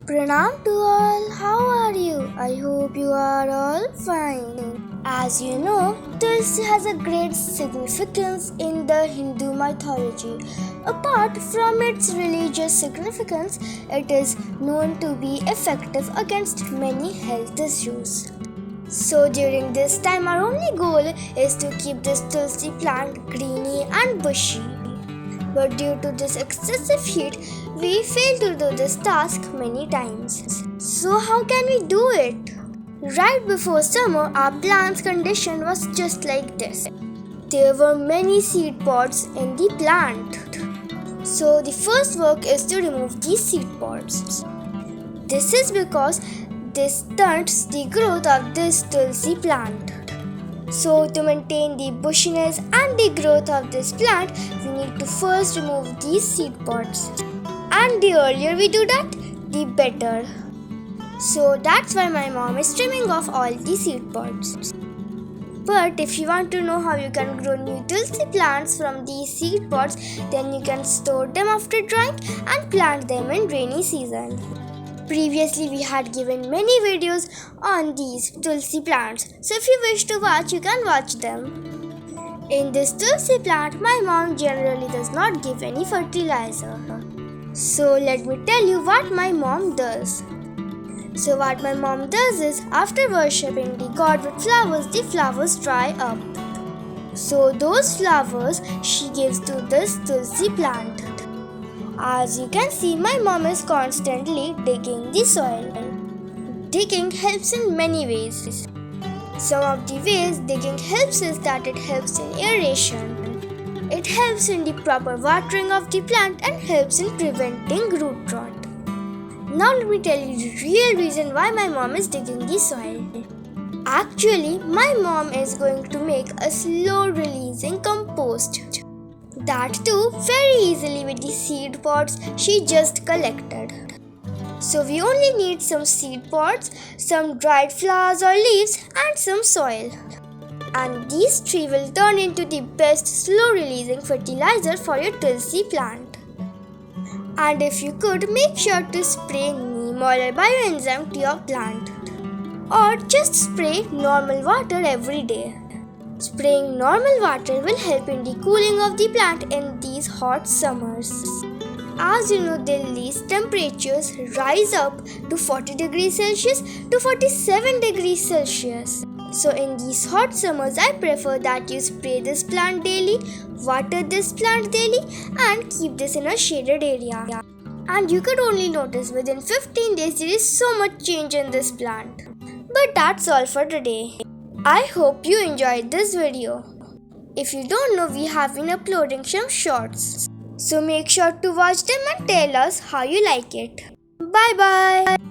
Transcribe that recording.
Pranam to all, how are you? I hope you are all fine. As you know, Tulsi has a great significance in the Hindu mythology. Apart from its religious significance, it is known to be effective against many health issues. So during this time, our only goal is to keep this Tulsi plant greeny and bushy. But due to this excessive heat, we fail to do this task many times. So how can we do it? Right before summer, our plant's condition was just like this. There were many seed pods in the plant. So the first work is to remove these seed pods. This is because this stunts the growth of this Tulsi plant. So to maintain the bushiness and the growth of this plant, we need to first remove these seed pods. And the earlier we do that, the better. So that's why my mom is trimming off all the seed pods. But if you want to know how you can grow new Tulsi plants from these seed pods, then you can store them after drying and plant them in rainy season. Previously, we had given many videos on these Tulsi plants, so if you wish to watch, you can watch them. In this Tulsi plant, my mom generally does not give any fertilizer. So let me tell you what my mom does. So what my mom does is, after worshipping the god with flowers, the flowers dry up. So those flowers she gives to this Tulsi plant. As you can see, my mom is constantly digging the soil. Digging helps in many ways. Some of the ways digging helps is that it helps in aeration. It helps in the proper watering of the plant and helps in preventing root rot. Now let me tell you the real reason why my mom is digging the soil. Actually, my mom is going to make a slow releasing compost. That too very easily with the seed pods she just collected. So we only need some seed pods, some dried flowers or leaves and some soil. And these three will turn into the best slow releasing fertilizer for your Tulsi plant. And if you could, make sure to spray neem oil or bioenzyme to your plant. Or just spray normal water every day. Spraying normal water will help in the cooling of the plant in these hot summers. As you know, Delhi's temperatures rise up to 40 degrees Celsius to 47 degrees Celsius. So in these hot summers, I prefer that you spray this plant daily, water this plant daily and keep this in a shaded area. And you could only notice within 15 days there is so much change in this plant. But that's all for today. I hope you enjoyed this video. If you don't know, we have been uploading some shorts. So make sure to watch them and tell us how you like it. Bye bye.